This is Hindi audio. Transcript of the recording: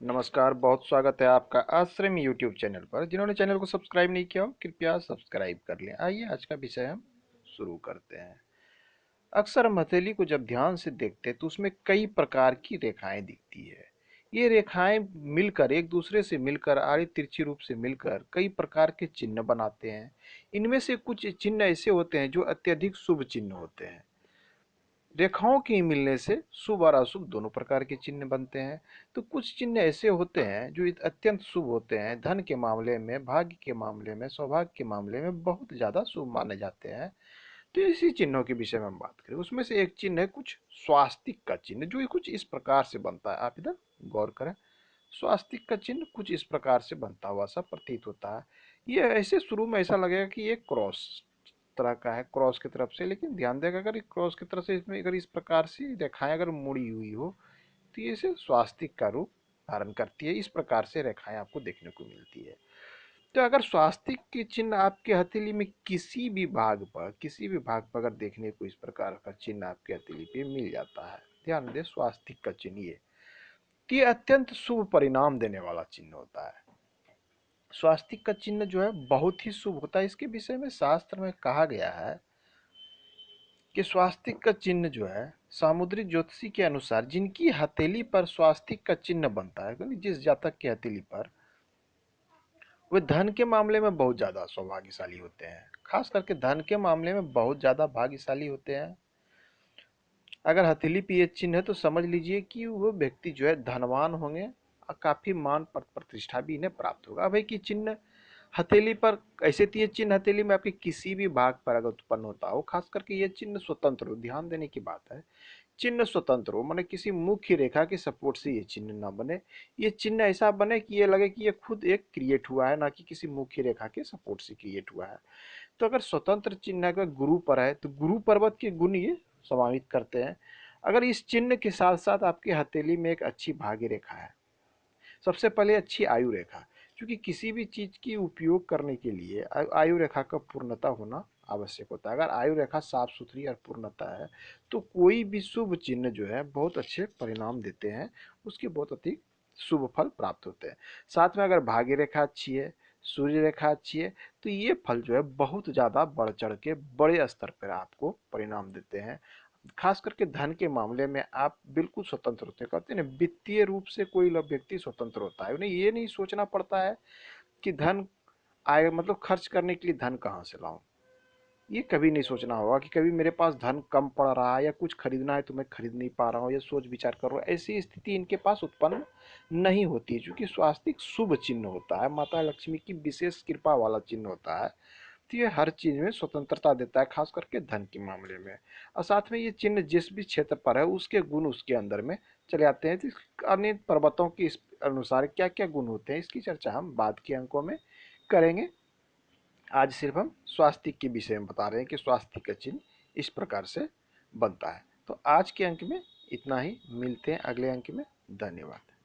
नमस्कार, बहुत स्वागत है आपका आश्रम यूट्यूब चैनल पर। जिन्होंने चैनल को सब्सक्राइब नहीं किया हो कृपया सब्सक्राइब कर लें। आइए आज का विषय हम शुरू करते हैं। अक्सर हम हथेली को जब ध्यान से देखते हैं तो उसमें कई प्रकार की रेखाएं दिखती है। ये रेखाएं मिलकर एक दूसरे से मिलकर आड़ी तिरछी रूप से मिलकर कई प्रकार के चिन्ह बनाते हैं। इनमें से कुछ चिन्ह ऐसे होते हैं जो अत्यधिक शुभ चिन्ह होते हैं। रेखाओं के मिलने से शुभ और अशुभ दोनों प्रकार के चिन्ह बनते हैं। तो कुछ चिन्ह ऐसे होते हैं जो अत्यंत शुभ होते हैं, धन के मामले में, भाग्य के मामले में, सौभाग्य के मामले में बहुत ज्यादा शुभ माने जाते हैं। तो इसी चिन्हों के विषय में हम बात करें। उसमें से एक चिन्ह है कुछ स्वास्तिक का चिन्ह, जो कुछ इस प्रकार से बनता है। आप इधर गौर करें। स्वास्तिक का चिन्ह कुछ इस प्रकार से बनता हुआ सा प्रतीत होता है। ये ऐसे शुरू में ऐसा लगेगा कि ये क्रॉस तरह का है, क्रॉस की तरफ से, लेकिन ध्यान देगा अगर क्रॉस की तरफ से इसमें अगर इस प्रकार से रेखाएं अगर मुड़ी हुई हो तो ये इसे स्वास्तिक का रूप धारण करती है। इस प्रकार से रेखाएं आपको देखने को मिलती है। तो अगर स्वास्तिक के चिन्ह आपके हथेली में किसी भी भाग पर अगर देखने को इस प्रकार का चिन्ह आपके हथेली पे मिल जाता है, ध्यान दें स्वास्तिक का चिन्ह ये अत्यंत शुभ परिणाम देने वाला चिन्ह होता है। स्वास्तिक का चिन्ह जो है बहुत ही शुभ होता है। इसके विषय में शास्त्र में कहा गया है कि स्वास्तिक का चिन्ह जो है सामुद्रिक ज्योतिषी के अनुसार जिनकी हथेली पर स्वास्तिक का चिन्ह बनता है, यानी जिस जातक की हथेली पर, वे धन के मामले में बहुत ज्यादा सौभाग्यशाली होते हैं। खास करके धन के मामले में बहुत ज्यादा भाग्यशाली होते हैं। अगर हथेली पे ये चिन्ह है तो समझ लीजिए कि वो व्यक्ति जो है धनवान होंगे और काफी मान पद प्रतिष्ठा भी इन्हें प्राप्त होगा। भाई कि चिन्ह हथेली पर, ऐसे तो ये चिन्ह हथेली में आपके किसी भी भाग पर अगर उत्पन्न होता हो, खास करके ये चिन्ह स्वतंत्र हो, ध्यान देने की बात है, चिन्ह स्वतंत्र हो, माने किसी मुख्य रेखा के सपोर्ट से ये चिन्ह ना बने। ये चिन्ह ऐसा बने कि ये लगे कि ये खुद एक क्रिएट हुआ है, ना कि किसी मुख्य रेखा के सपोर्ट से क्रिएट हुआ है। तो अगर स्वतंत्र चिन्ह अगर गुरु पर है तो गुरु पर्वत के गुण ये समावित करते हैं। अगर इस चिन्ह के साथ साथ आपकी हथेली में एक अच्छी भाग्य रेखा है, सबसे पहले अच्छी आयु रेखा, क्योंकि किसी भी चीज की उपयोग करने के लिए आयु रेखा का पूर्णता होना आवश्यक होता है। अगर आयु रेखा साफ सुथरी और पूर्णता है तो कोई भी शुभ चिन्ह जो है बहुत अच्छे परिणाम देते हैं, उसके बहुत अधिक शुभ फल प्राप्त होते हैं। साथ में अगर भाग्य रेखा अच्छी है, सूर्य रेखा अच्छी है, तो ये फल जो है बहुत ज्यादा बढ़ चढ़ के बड़े स्तर पर आपको परिणाम देते हैं। खास करके धन के मामले में आप बिल्कुल स्वतंत्र होते हैं। कहते हैं ना, वित्तीय रूप से कोई व्यक्ति स्वतंत्र होता है, उन्हें ये नहीं सोचना पड़ता है कि धन आए, मतलब खर्च करने के लिए धन कहाँ से लाऊं। ये कभी नहीं सोचना होगा कि कभी मेरे पास धन कम पड़ रहा है या कुछ खरीदना है तो मैं खरीद नहीं पा रहा हूँ, या सोच विचार कर रहा हूँ। ऐसी स्थिति इनके पास उत्पन्न नहीं होती, क्योंकि स्वास्तिक शुभ चिन्ह होता है, माता लक्ष्मी की विशेष कृपा वाला चिन्ह होता है। तो ये हर चीज में स्वतंत्रता देता है, खास करके धन के मामले में। और साथ में ये चिन्ह जिस भी क्षेत्र पर है उसके गुण उसके अंदर में चले आते हैं। तो अन्य पर्वतों के इस अनुसार क्या क्या गुण होते हैं इसकी चर्चा हम बाद के अंकों में करेंगे। आज सिर्फ हम स्वास्तिक के विषय में बता रहे हैं कि स्वास्तिक का चिन्ह इस प्रकार से बनता है। तो आज के अंक में इतना ही, मिलते हैं अगले अंक में। धन्यवाद।